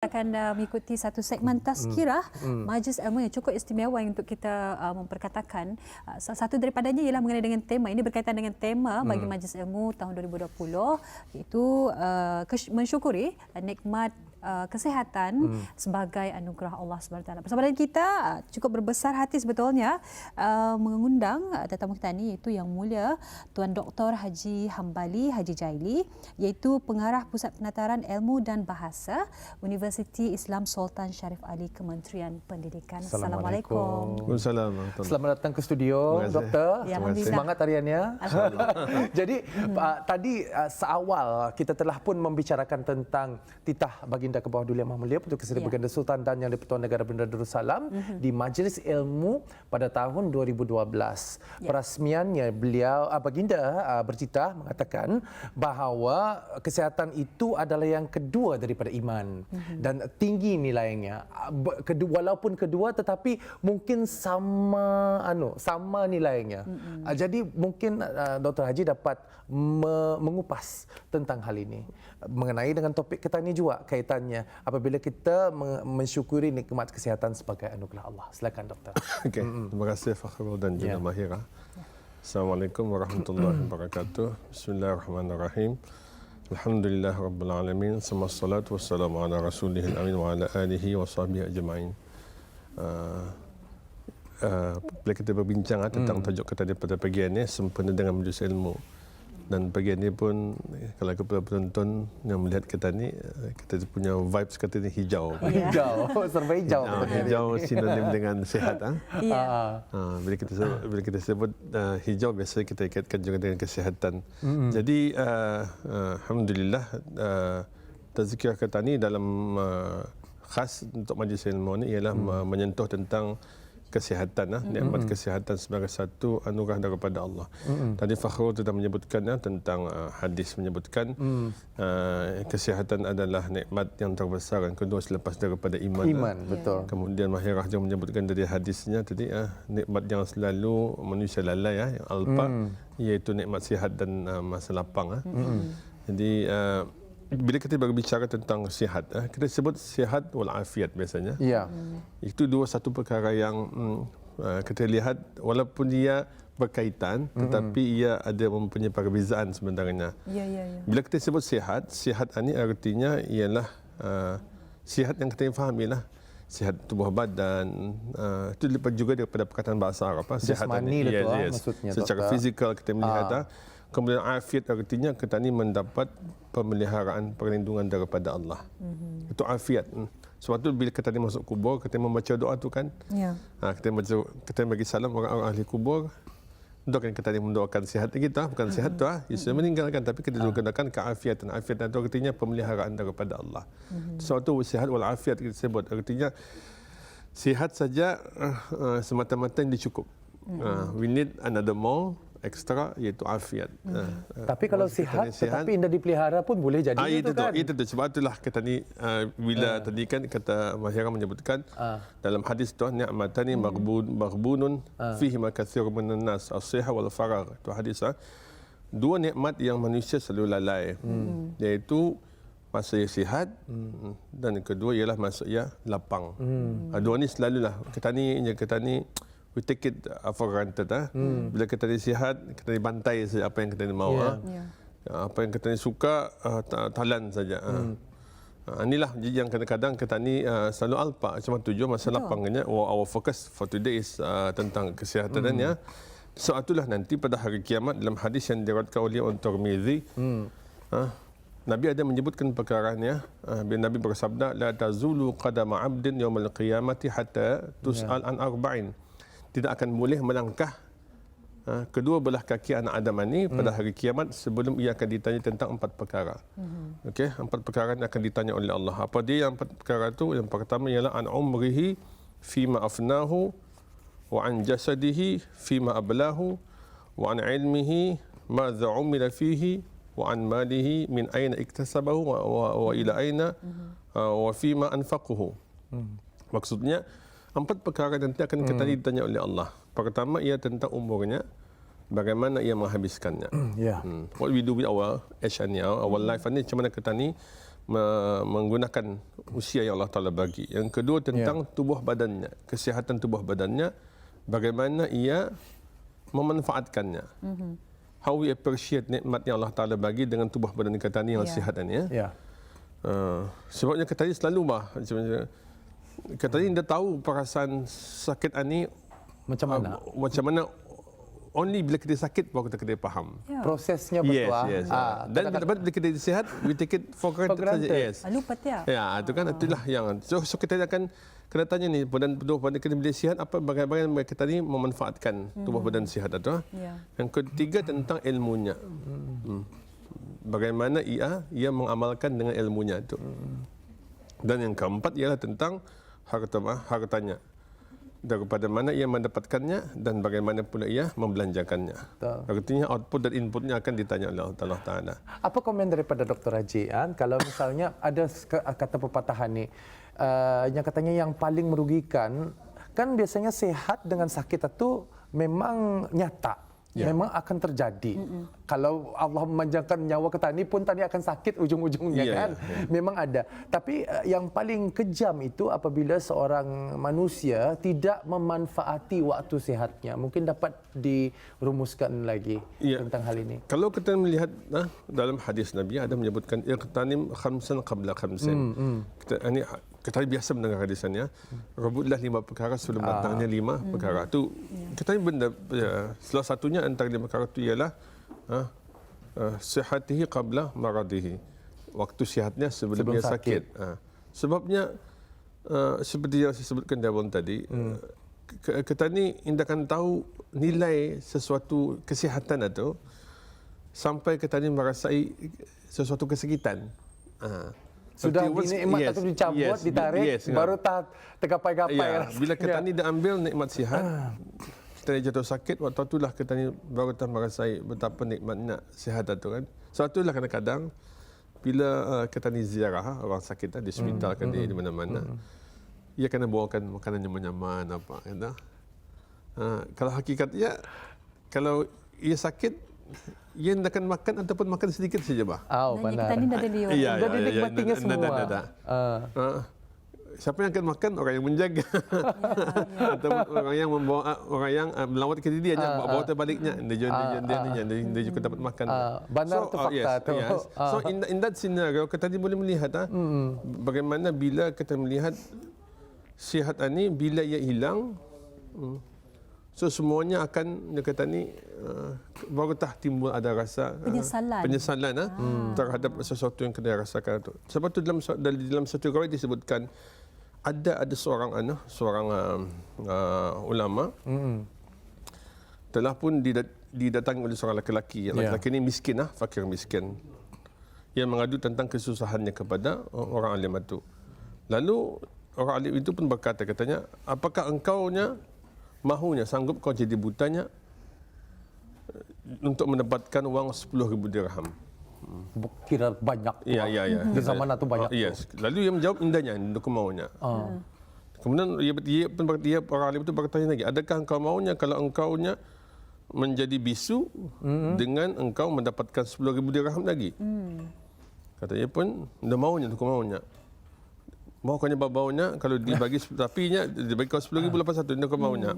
Akan mengikuti satu segmen tazkirah majlis ilmu yang cukup istimewa yang untuk kita memperkatakan. Salah satu daripadanya ialah mengenai dengan tema. Ini berkaitan dengan tema bagi majlis ilmu tahun 2020, iaitu mensyukuri nikmat kesihatan sebagai anugerah Allah SWT. Bersama dengan kita cukup berbesar hati sebetulnya mengundang tetamu kita ini, iaitu Yang Mulia Tuan Dr. Haji Hambali Haji Jaili, iaitu Pengarah Pusat Penataran Ilmu dan Bahasa Universiti Islam Sultan Syarif Ali, Kementerian Pendidikan. Assalamualaikum. Waalaikumsalam. Selamat datang ke studio, Doktor. Ya, semangat hariannya. Jadi tadi seawal kita telah pun membicarakan tentang titah Baginda ke bawah Duli Yang Maha Mulia Putra Keseri Baginda Sultan dan Yang di-Pertuan Negara Brunei Darussalam di Majlis Ilmu pada tahun 2012. Perasmiannya beliau Baginda bercitah mengatakan bahawa kesihatan itu adalah yang kedua daripada iman dan tinggi nilainya. Walaupun kedua tetapi mungkin sama nilainya. Jadi mungkin Dr. Haji dapat mengupas tentang hal ini mengenai dengan topik kita ini juga kaitannya apabila kita mensyukuri nikmat kesihatan sebagai anugerah Allah. Silakan doktor. Okey, terima kasih Fakhrul dan juga Mahira. Assalamualaikum warahmatullahi wabarakatuh. Bismillahirrahmanirrahim. Alhamdulillah rabbil alamin. Wassalatu wassalamu ala rasulihil amin wa ala alihi wa sahbihi ajma'in. Bila kita berbincang tentang tajuk kita pada pagi ini, sempena dengan majlis ilmu. Dan pagi ini pun kalau kepada penonton yang melihat kita ni, kita punya vibes kata ni hijau. Hijau, serba hijau. Hijau sinonim dengan sihat. Ya. Bila kita sebut hijau, biasa kita ikatkan juga dengan kesihatan. Jadi alhamdulillah tazkirah kita ni dalam khas untuk majlis ilmu ni ialah menyentuh tentang kesihatan, nikmat kesihatan sebagai satu anugerah daripada Allah. Tadi Fakhrul telah menyebutkannya tentang hadis menyebutkan kesihatan adalah nikmat yang terbesar yang kedua selepas daripada iman. Iman, betul. Kemudian Mahirah juga menyebutkan dari hadisnya tadi nikmat yang selalu manusia lalai yang alpa, iaitu nikmat sihat dan masa lapang. Jadi bila kita berbicara tentang sihat, kita sebut sihat wal afiat biasanya. Ya. Itu satu perkara yang kita lihat walaupun dia berkaitan, tetapi ia ada mempunyai perbezaan sebenarnya. Bila kita sebut sihat, sihat ini artinya ialah sihat yang kita fahami lah. Sihat tubuh badan, itu lepas juga daripada perkataan bahasa Arab. Sihat ini maksudnya. Secara fizikal kita melihat. Kemudian afiat artinya kita ni mendapat pemeliharaan perlindungan daripada Allah. Itu afiat. Sebab tu bila kita ni masuk kubur, kita membaca doa tu kan. Kita bagi salam orang-orang ahli kubur. Doakan kita ni mendoakan sihat kita, bukan sihat tu Yesus meninggalkan, tapi kita juga gunakan keafiatan. Afiat itu artinya pemeliharaan daripada Allah. Sebab tu sihat wal afiat kita sebut artinya sihat saja semata-mata yang dicukup. We need another more ekstra, iaitu afiat. Tapi kalau sihat tetapi tidak dipelihara pun boleh jadi itu kan. Itu sebab itulah kita ni bila tadi kan kata Mahira menyebutkan dalam hadis tu ni'matani maghbunun fihi ma katsirun minan nas as-sihah wal faragh. Itu hadis dua nikmat yang manusia selalu lalai, iaitu masa ia sihat dan kedua ialah masa ia lapang. Dua ni selalulah kita ni we take it for granted. Bila kita ni sihat, kita ni bantai saja apa yang kita ni mahu. Apa yang kita ni suka, talan saja. Inilah yang kadang-kadang kita ni selalu alpa. Cuma tujuan masa lapangnya. Our focus for today is tentang kesehatannya. So itulah nanti pada hari kiamat dalam hadis yang diriwayatkan oleh At-Tirmizi, Nabi ada menyebutkan perkaranya. Nabi bersabda, la tazulu qadama 'abdin yaumal qiyamati hatta tus'al an arba'in. Tidak akan boleh melangkah kedua belah kaki anak Adam ini pada hari kiamat sebelum ia akan ditanya tentang 4 perkara. Okey, 4 perkara yang akan ditanya oleh Allah. Apa dia yang 4 perkara itu? Yang pertama ialah an umrihi fima afnahu wa an jasadihi fima ablahu wa an ilmihi madza umila fihi wa an malihi min aina iktasabahu wa ila aina wa fima anfaqahu. Maksudnya 4 perkara nanti akan kita ditanya oleh Allah. Pertama ia tentang umurnya, bagaimana ia menghabiskannya. What we do with our age and our life ni, macam mana kita ni menggunakan usia yang Allah Taala bagi. Yang kedua tentang tubuh badannya, kesihatan tubuh badannya, bagaimana ia memanfaatkannya. How we appreciate nikmat yang Allah Taala bagi dengan tubuh badan kita ni yang sihat ni ya. Sebabnya kita ni selalu kita ni dah tahu perasaan sakit ni macam mana only bila kita sakit baru kita kena faham. Prosesnya betul. Yes. Dan bila kita sihat, we take it for granted saja. Yes. Lupa tiap. Ya, itu kan itulah yang. So kita akan kena tanya ni badan tubuh badan kita bila sihat apa bagaimana kita ni memanfaatkan tubuh badan sihat itu. Yang ketiga tentang ilmunya. Bagaimana ia mengamalkan dengan ilmunya itu. Dan yang keempat ialah tentang hartanya. Daripada mana ia mendapatkannya dan bagaimana pula ia membelanjakannya. Artinya output dan inputnya akan ditanya oleh Allah Taala. Apa komen daripada Dr. Haji kalau misalnya ada kata pepatah ni yang katanya yang paling merugikan kan biasanya sehat dengan sakit itu memang nyata. Memang akan terjadi. Kalau Allah memanjangkan nyawa ke tani pun tani akan sakit ujung-ujungnya kan. Memang ada. Tapi yang paling kejam itu apabila seorang manusia tidak memanfaati waktu sehatnya. Mungkin dapat dirumuskan lagi tentang hal ini. Kalau kita melihat dalam hadis Nabi ada menyebutkan iqtanim khamsan qabla khamsin. Kita biasa mendengar hadisannya. Rebutlah 5 perkara sebelum datangnya 5 perkara. Tu kita benda salah satunya antara 5 perkara itu ialah sihatihi qabla maradihi. Waktu sihatnya sebelum dia sakit. Sebabnya seperti yang saya sebutkan di awal tadi, kita ni indahkan tahu nilai sesuatu kesihatan itu sampai kita ni merasai sesuatu kesakitan. Sudah nikmat itu dicabut, ditarik, baru tergapai-gapai. Bila kita ni dah ambil nikmat sihat, kita ni jatuh sakit, waktu itulah kita ni baru merasai betapa nikmatnya sihat itu kan. So itulah kadang-kadang bila kita ni ziarah orang sakit di hospital kan di mana-mana, ia kena bawakan makanan yang nyaman apa kan. Kalau hakikatnya kalau ia sakit ia akan makan ataupun makan sedikit saja bah. Benar. Kita ni dah ada liur. Dah dinikmatinya semua. Siapa yang akan makan? Orang yang menjaga. Ataupun orang yang membawa, orang yang melawat ke dia bawa terbaliknya. Dia juga dapat makan. Benar tu fakta tu. So in that scenario kita boleh melihat bagaimana bila kita melihat sihat ini bila ia hilang, so semuanya akan kata ni baru timbul ada rasa penyesalan terhadap sesuatu yang kena rasakan itu. Sebab tu dalam satu riwayat disebutkan ada seorang ulama telah pun didatangi oleh seorang lelaki. Lelaki ini miskin fakir miskin. Yang mengadu tentang kesusahannya kepada orang alim itu. Lalu orang alim itu pun berkata katanya, apakah engkaunya mahunya sanggup kau jadi butanya untuk mendapatkan wang 10,000 dirham. Kira banyak. Ya. Di zaman itu banyak. Yes. Lalu ia menjawab indahnya untuk maunya. Kemudian dia orang alim itu bertanya lagi, adakah engkau maunya kalau engkaunya menjadi bisu dengan engkau mendapatkan 10,000 dirham lagi? Katanya pun dah maunya untuk maunya. Mahukannya bau-baunya kalau dibagi sapinya dibagi kau 10,000 lepas satu dia kau maunya.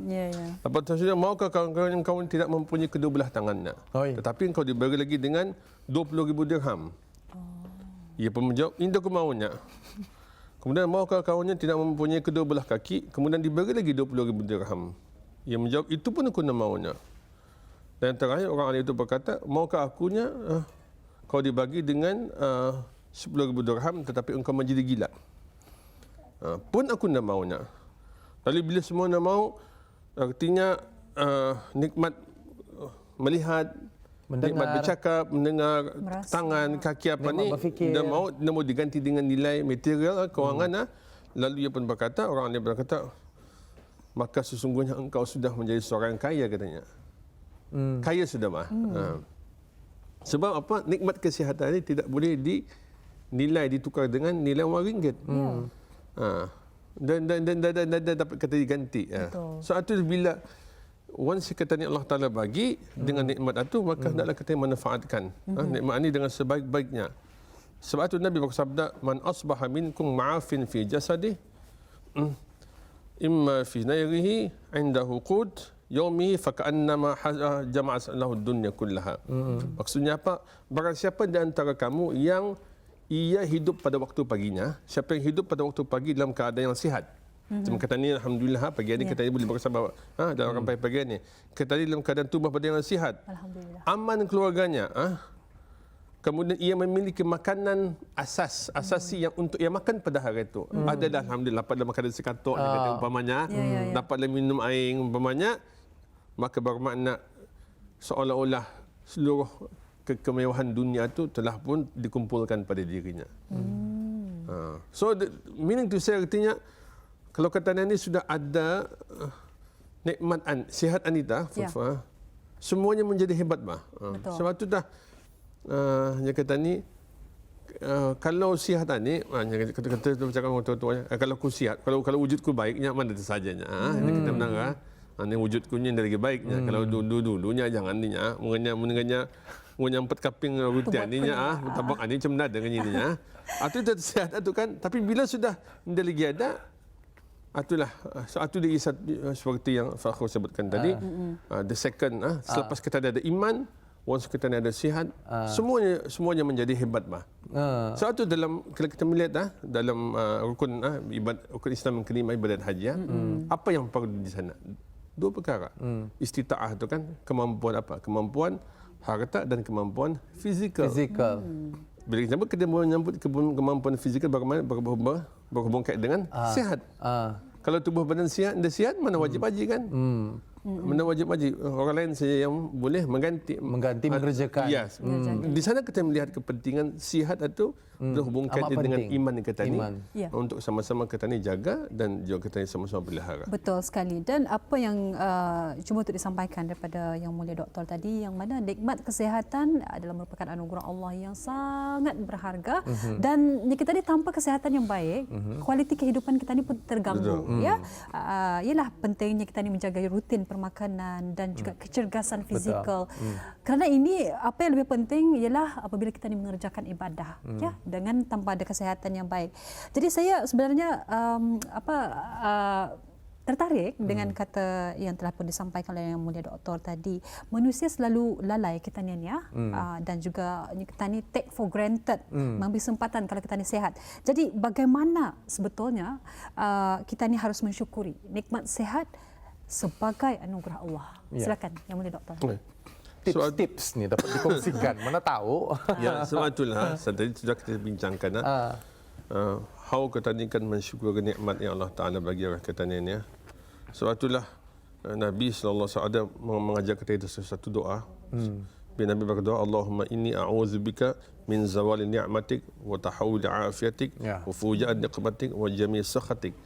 Lepas tu maukah kau tidak mempunyai kedua belah tangannya. Tetapi kau dibagi lagi dengan 20,000 dirham. Ia pun menjawab indah kau maunya. Kemudian maukah kaunya tidak mempunyai kedua belah kaki kemudian dibagi lagi 20,000 dirham. Ia menjawab itu pun aku nak maunya. Dan terakhir orang alim itu berkata maukah akunya kau dibagi dengan 10,000 dirham tetapi engkau menjadi gila. Pun aku nak maunya. Lalu bila semua nak mau, artinya nikmat melihat, nikmat bercakap, mendengar, tangan, kaki apa ni, dia mau diganti dengan nilai material, kewangan. Lalu ia pun berkata, orang ini berkata, maka sesungguhnya engkau sudah menjadi seorang kaya katanya. Kaya sudah mah. Sebab apa? Nikmat kesihatan ini tidak boleh dinilai ditukar dengan nilai wang ringgit. Dan dapat kata diganti. So itu bila once kata ni Allah Taala bagi dengan nikmat itu maka hendaklah kita manfaatkan nikmat ini dengan sebaik-baiknya. Sebab itu Nabi bersabda, man asbaha minkum ma'afin fi jasadih imma fi nairihi indahu qut yaumihi faka'annama jama'a lahu dunya kullaha. Maksudnya apa? Barang siapa di antara kamu yang ia hidup pada waktu paginya, siapa yang hidup pada waktu pagi dalam keadaan yang sihat. Macam kata ni, alhamdulillah pagi ni kita ni boleh bersama dalam ramai pagi ni. Kata ni dalam keadaan tubuh pada yang sihat. Alhamdulillah. Aman keluarganya, kemudian ia memiliki makanan asasi yang untuk ia makan pada hari itu. Adalah alhamdulillah dapatlah makan sekatok kata umpamanya, dapatlah minum air umpamanya, maka bermakna seolah-olah seluruh kemewahan dunia itu telah pun dikumpulkan pada dirinya. So meaning to say artinya kalau kata ni sudah ada nikmat sihat Anita, semuanya menjadi hebat bah. Sebab tu dah dia kata ni kalau sihat ni kata macam orang tua-tuanya kalau aku sihat kalau wujudku baiknya mana saja kita menang ni wujudku ni lagi baiknya kalau dulunya jangan ni mengenai 4 kaping rupiah ni tabak ni macam nada dengan ini itu dah sihat tu kan, tapi bila sudah dia lagi ada itulah satu dia seperti yang Fakhur sebutkan tadi, the second selepas kita ada iman, once kita ada sihat, semuanya menjadi hebat bah. Sebab itu dalam kalau kita melihat dalam rukun Islam yang kelima ibadat haji apa yang perlu di sana? 2 perkara. Istita'ah itu kan kemampuan apa? Kemampuan harta dan kemampuan fizikal. Bila kita menyambut kemampuan fizikal berhubung kait dengan sihat. Kalau tubuh badan sihat, dia sihat mana wajib haji kan? Mana wajib haji. Orang lain saja yang boleh mengganti mengerjakan. Yes. Di sana kita melihat kepentingan sihat itu berhubung kaitan dengan iman kita ni untuk sama-sama kita ni jaga dan juga kita ni sama-sama pelihara. Betul sekali. Dan apa yang cuma untuk disampaikan daripada Yang Mulia Doktor tadi, yang mana nikmat kesihatan adalah merupakan anugerah Allah yang sangat berharga dan kita ni tanpa kesihatan yang baik, kualiti kehidupan kita ni pun terganggu. Ialah pentingnya kita ni menjaga rutin permakanan dan juga kecergasan fizikal. Kerana ini apa yang lebih penting ialah apabila kita ni mengerjakan ibadah dengan tanpa ada kesihatan yang baik. Jadi saya sebenarnya tertarik dengan kata yang telah pun disampaikan oleh Yang Mulia Doktor tadi. Manusia selalu lalai kita ni dan juga kita ni take for granted, mengambil kesempatan kalau kita ni sihat. Jadi bagaimana sebetulnya kita ni harus mensyukuri nikmat sihat sebagai anugerah Allah. Silakan Yang Mulia Doktor. Tips ni dapat dikongsikan. Mana tahu. Ya, sebab itulah tadi sudah kita bincangkan how kita ni kan mensyukuri nikmat yang Allah Taala bagi kita ni ya. Sebab itulah Nabi sallallahu alaihi wasallam mengajar kita itu satu doa. Nabi berdoa, Allahumma inni a'udzubika min zawali ni'matik wa tahawuli afiatik wa fuja'an niqmatik wa jami' sakhatik.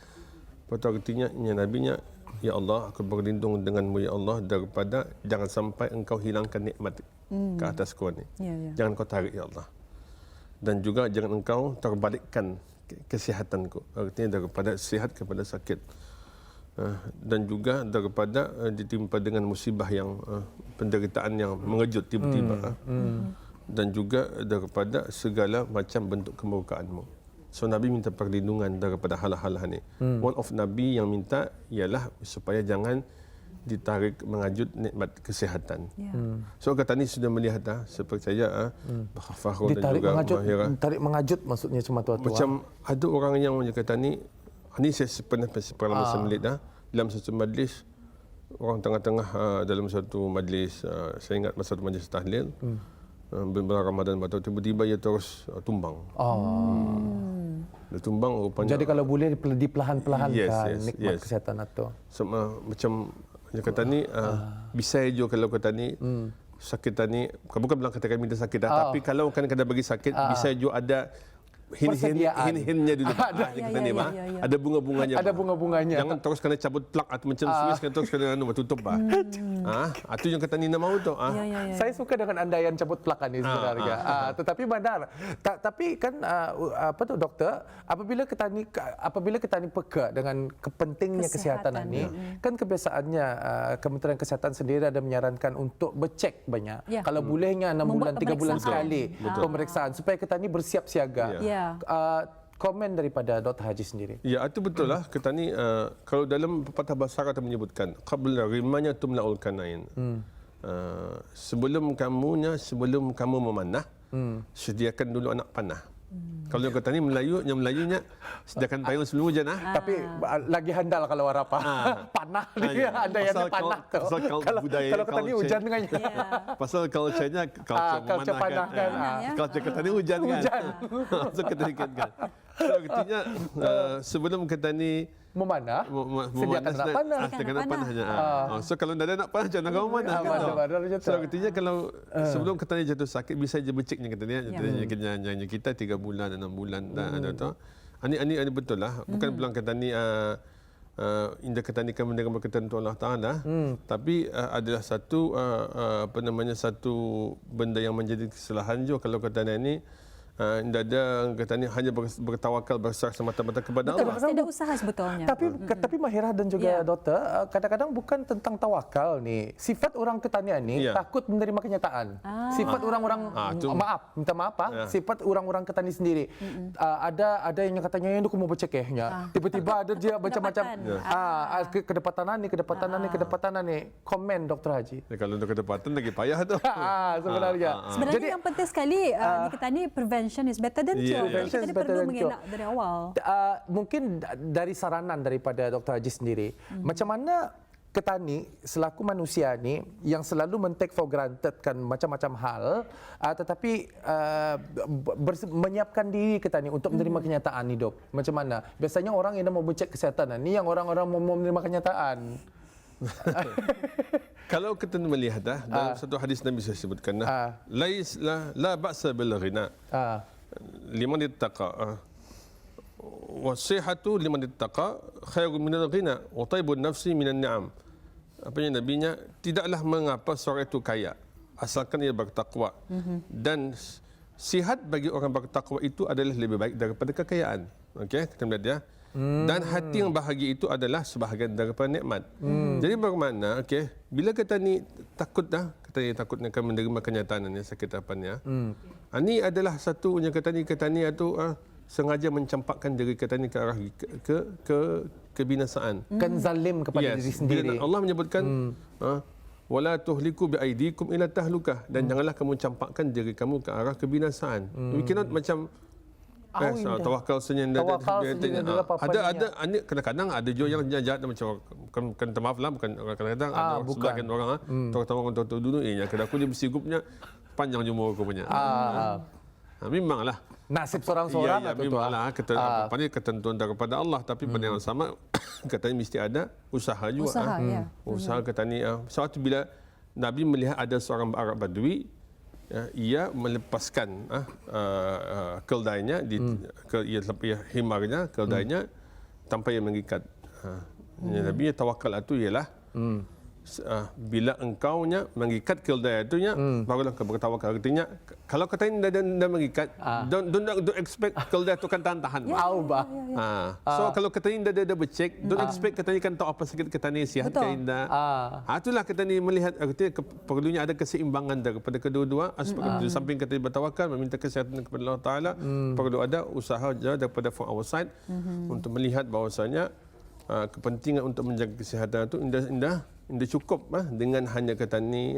Pada artinya Nabinya, ya Allah, aku berlindung denganmu ya Allah daripada jangan sampai engkau hilangkan nikmat ke atasku ni. Jangan kau tarik ya Allah. Dan juga jangan engkau terbalikkan kesihatanku. Artinya daripada sihat kepada sakit. Dan juga daripada ditimpa dengan musibah yang penderitaan yang mengejut tiba-tiba. Dan juga daripada segala macam bentuk kemurkaanmu. So Nabi minta perlindungan daripada hal-hal ni. One of Nabi yang minta ialah supaya jangan ditarik mengajut nikmat kesihatan. So kata ni sudah melihat seperti saya Fakhur dan juga Mahira. Tarik mengajut maksudnya cuma tua-tua. Macam ada orang yang kata ni saya pernah pengalaman saya melihat dalam satu majlis, orang tengah-tengah dalam satu majlis, saya ingat masa satu majlis tahlil bulan Ramadan, tiba-tiba ia terus tumbang. Dia tumbang rupanya. Jadi kalau boleh diperlahan-lahankan nikmat kesihatan itu. Macam dia kata ni bisa je kalau kata ni sakit ni bukan bilang kata kami dia sakit tapi kalau kan kena bagi sakit bisa je ada persediaan. hin-hinnya dulu. Ada. Kita ni, ada bunga-bunganya. Ada bunga-bunganya. Jangan terus kena cabut plug atau macam Swiss, kena terus kena tutup. Itu yang kata ni nak mahu tu. Saya suka dengan andaian cabut plakan ini sebenarnya. Tetapi benar. Tapi kan apa tu doktor, apabila ketani peka dengan kepentingnya kesihatan ini, kan kebiasaannya Kementerian Kesihatan sendiri ada menyarankan untuk bercek banyak. Kalau bolehnya 6 bulan 3 bulan sekali pemeriksaan supaya ketani bersiap siaga. Komen daripada Dr. Haji sendiri. Ya, itu betul lah. Kita ni kalau dalam pepatah bahasa Arab menyebutkan qabla rimanya tumlaul kanain. Sebelum kamu memanah, sediakan dulu anak panah. Kalau kata ni Melayunya sediakan payung sebelum hujan. Tapi lagi handal kalau orang apa. Panah dia, ada yang panah tu. Kalau kata ni hujan dengannya. Pasal culture-nya culture panah kan. Culture kata ni hujan kan. So kata ni kan. So artinya sebelum kata ni memanah, sediakan nak panah. Sediakan panahnya. So kalau dah nak panah, jangan kau manah. So artinya kalau sebelum ketani jatuh sakit, bisa je beciknya ketani. Kita 3 bulan, 6 bulan. Ini betul lah. Bukan bilang ketani indah ketani kan menerima ketentuan Allah Ta'ala. Tapi adalah satu satu benda yang menjadi kesalahan juga kalau ketani ini tidak ada kata ni hanya bertawakal berserah semata-mata kepada Allah. Betul, ada usaha sebetulnya. Tapi Mahirah dan juga doktor, kadang-kadang bukan tentang tawakal ni. Sifat orang ketanian ni takut menerima kenyataan. Sifat orang-orang minta maaf sifat orang-orang ketani sendiri. Ada yang katanya yang aku mau bercekehnya. Tiba-tiba ada dia macam-macam kedapatan ni. Komen Dr. Haji. Kalau untuk kedapatan lagi payah tu. Sebenarnya. Sebenarnya yang penting sekali ketani prevention is better than cure. Kita perlu mengelak dari awal. Mungkin dari saranan daripada Dr. Haji sendiri, macam mana ketani selaku manusia ni yang selalu men-take for granted kan macam-macam hal, tetapi menyiapkan diri ketani untuk menerima kenyataan hidup. Macam mana? Biasanya orang yang mau cek kesihatan ni yang orang-orang mau menerima kenyataan. Kalau kita melihat dalam satu hadis Nabi saya sebutkan la ba'sa bil ghina liman ittaqa wasihatu liman ittaqa khairun minal ghina wa taibun nafsi minan ni'am. Apanya nabinya, tidaklah mengapa seorang itu kaya asalkan ia bertakwa, dan sihat bagi orang bertakwa itu adalah lebih baik daripada kekayaan. Okey, kita melihat dia. Dan hati yang bahagia itu adalah sebahagian daripada nikmat. Jadi bermakna, bila kita ni takut akan menerima kenyataan ni sakit apanya. Ini adalah satu yang kita ni itu sengaja mencampakkan diri kita ni ke arah ke kebinasaan. Kan zalim kepada diri sendiri. Bila Allah menyebutkan wala tuhliku bi aidikum ila tahlukah, dan janganlah kamu campakkan diri kamu ke arah kebinasaan. We cannot macam tawakal senyenda. Ada kadang-kadang ada juga yang jahat macam bukan maaf lah, bukan kadang-kadang ada sebagian orang terutama orang tua dulu yang kedai aku dia bersigupnya panjang jumur aku punya. Memanglah nasib seorang-seorang memanglah ketentuan daripada Allah, tapi pada yang sama katanya mesti ada usaha juga. Usaha katanya suatu bila Nabi melihat ada seorang Arab Badui, ia melepaskan keldainya himarnya, keldainya tanpa ia mengikat. Nabi tawakal itu ialah bila engkaunya mengikat keldai itunya, barulah kau bertawakal. Artinya kalau kata ini dah mengikat, don't expect keldai itu kan tahan. So kalau kata ini dah becek, don't expect kata ini kan tahu apa sakit kata ini sihat ke indah. Itulah kata ini melihat artinya perlunya ada keseimbangan daripada kedua-dua aspek. Di samping kata bertawakal meminta kesihatan kepada Allah Taala, perlu ada usaha daripada from our side untuk melihat bahawasanya kepentingan untuk menjaga kesihatan itu indah cukup dengan hanya kata ni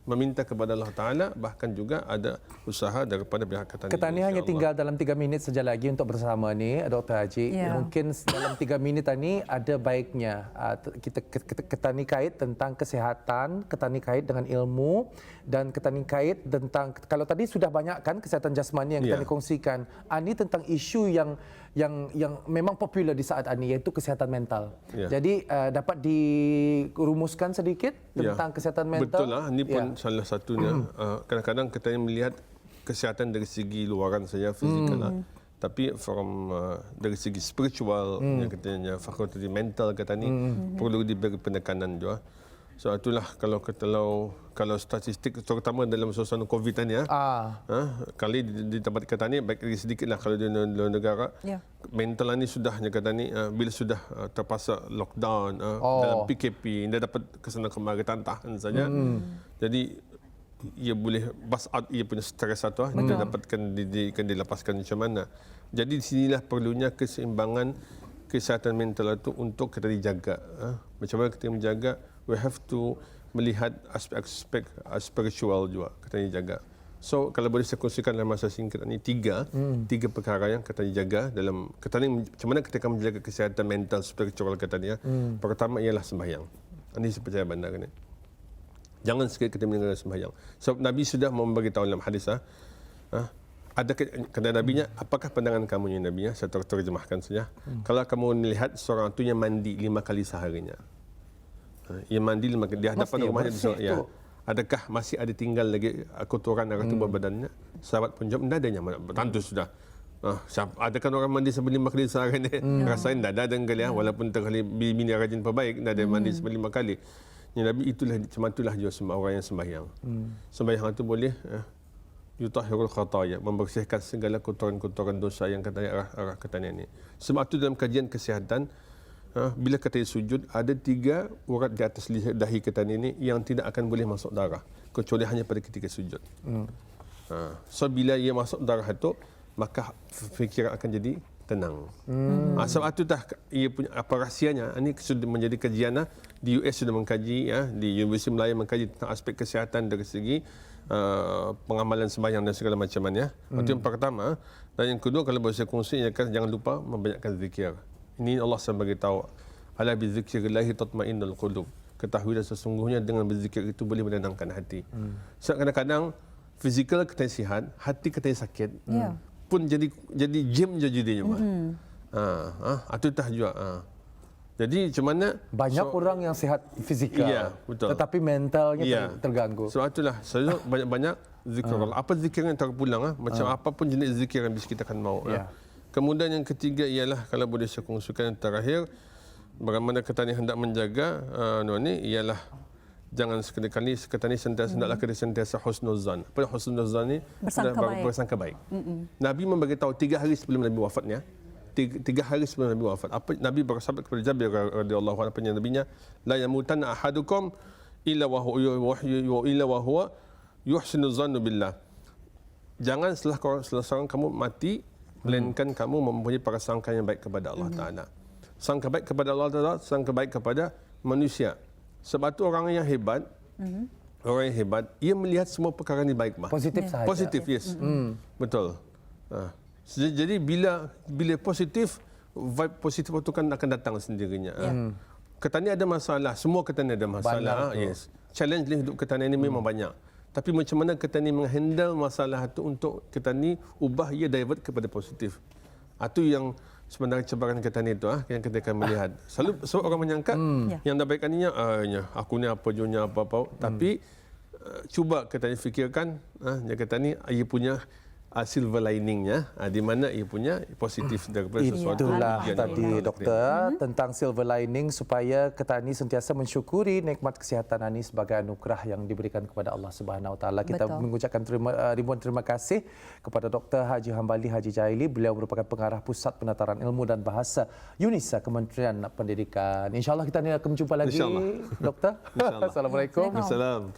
meminta kepada Allah Ta'ala, bahkan juga ada usaha daripada pihak ketani. Ketani hanya tinggal dalam 3 minit saja lagi untuk bersama ni Dr. Haji. Mungkin dalam 3 minit ini ada baiknya kita ketani kait tentang kesihatan, ketani kait dengan ilmu, dan ketani kait tentang, kalau tadi sudah banyak kan kesihatan jasmani yang kita kongsikan, ini tentang isu yang memang popular di saat ini, iaitu kesihatan mental. Jadi dapat dirumuskan sedikit tentang kesihatan mental. Betul lah, ini pun salah satunya. Kadang-kadang kita melihat kesihatan dari segi luaran saja, fizikal lah. Tapi dari segi spiritual, yang katanya fakultasi mental kata ni perlu diberi penekanan juga. So itulah kalau statistik terutama dalam suasana Covid ni kali di tempat kata ni baik lagi sedikitlah kalau di luar negara mental ni sudah kata ni bila sudah terpaksa lockdown dalam PKP dia dapat kesana kemari tahan saja. Jadi ia boleh bust out ia punya stres atau dia dapatkan dilepaskan macam mana. Jadi di sinilah perlunya keseimbangan kesihatan mental itu untuk kita dijaga. Macam mana kita menjaga? We have to melihat aspek-aspek spiritual juga kita dijaga. So kalau boleh saya kongsikan dalam masa singkat ini tiga perkara yang kita dijaga dalam kata ni macam mana kita akan menjaga kesihatan mental spiritual kata ni. Pertama ialah sembahyang. Ini saya percaya benar ni. Jangan sekali kita meninggalkan sembahyang. Sebab Nabi sudah membagi tahu dalam hadis ada kata Nabinya, apakah pandangan kamu yang Nabinya? Saya terjemahkan saja. Kalau kamu melihat seorang tu yang mandi 5 kali seharinya. Ia mandi 5 kali di hadapan rumahnya ya. Adakah masih ada tinggal lagi kotoran dalam tubuh badannya? Sahabat pun jawab, tidak adanya. Tentu sudah. Adakah orang mandi sampai 5 kali sehari ni? Rasanya tidak ada kali walaupun terkali bini rajin perbaik, tidak ada mandi sampai 5 kali. Ya, Nabi itulah juga orang yang sembahyang. Sembahyang itu boleh yutahhirul khataya, membersihkan segala kotoran-kotoran dosa yang katanya arah katanya ni. Sebab itu dalam kajian kesihatan bila katanya sujud ada 3 urat di atas dahi katanya ni yang tidak akan boleh masuk darah kecuali hanya pada ketika sujud. So bila ia masuk darah itu maka fikiran akan jadi tenang. Sebab itu ia punya apa rahsianya. Ini sudah menjadi kajian di US sudah mengkaji di Universiti Melayu mengkaji tentang aspek kesihatan dari segi pengamalan sembahyang dan segala macamnya. Itu yang pertama. Dan yang kedua kalau boleh saya kongsi jangan lupa membanyakkan zikir. Ini Allah SWT beritahu, ala bizikrillahi tatmainnul qulub. Ketahuilah sesungguhnya dengan berzikir itu boleh menenangkan hati. Sebab kadang-kadang fizikal kita sihat, hati kita sakit. Pun jadi gym je jadinya. Itu juga. Jadi macam mana banyak orang yang sihat fizikal tetapi mentalnya terganggu. Sebab itulah saya banyak zikir Allah. Apa zikir yang terpulang macam apapun jenis zikir yang bisa kita akan mau. Kemudian yang ketiga ialah kalau boleh saya kongsikan yang terakhir bagaimana kita ni hendak menjaga ialah jangan sekali-kali sentiasa hendaklah kita sentiasa husnuzan. Apa husnuzan ni? Bersangka baik. Nabi membagi tahu 3 hari sebelum Nabi wafatnya. 3 hari sebelum Nabi wafat. Apa Nabi bersabda kepada Jabir radhiyallahu anhu apa Nabinya, la yamutanna ahadukum illa wa huwa yuhsinu dhanna billah. Jangan setelah seorang kamu mati melainkan kamu mempunyai prasangka yang baik kepada Allah Taala. Sangka baik kepada Allah Taala, sangka baik kepada manusia. Sebab tu orang yang hebat, ia melihat semua perkara ni baik Positif sahaja. Positif, yes. Betul. Jadi bila positif, vibe positif itu kan akan datang sendirinya. Kata ni ada masalah, semua kata ni ada masalah. Yes. Challenge dalam hidup kata ni memang banyak. Tapi macam mana kita ni menghandle masalah itu untuk kita ni ubah ia divert kepada positif. Itu yang sebenarnya cabaran kita ni itu yang kita akan melihat. Selalu orang menyangka yang dah baikaninya aku ni apa junya apa-apa. Tapi cuba kita ni fikirkan yang kita ni ia punya silver liningnya di mana ia punya positif daripada sesuatu. Itulah tadi doktor tentang silver lining supaya kita ni sentiasa mensyukuri nikmat kesihatan ini sebagai anugerah yang diberikan kepada Allah Subhanahu Wa Taala. Kita mengucapkan ribuan terima kasih kepada Dr. Haji Hambali Haji Jaili. Beliau merupakan pengarah Pusat Penataran Ilmu dan Bahasa UNISA Kementerian Pendidikan. InsyaAllah kita ni akan berjumpa lagi doktor. Assalamualaikum. Assalamualaikum.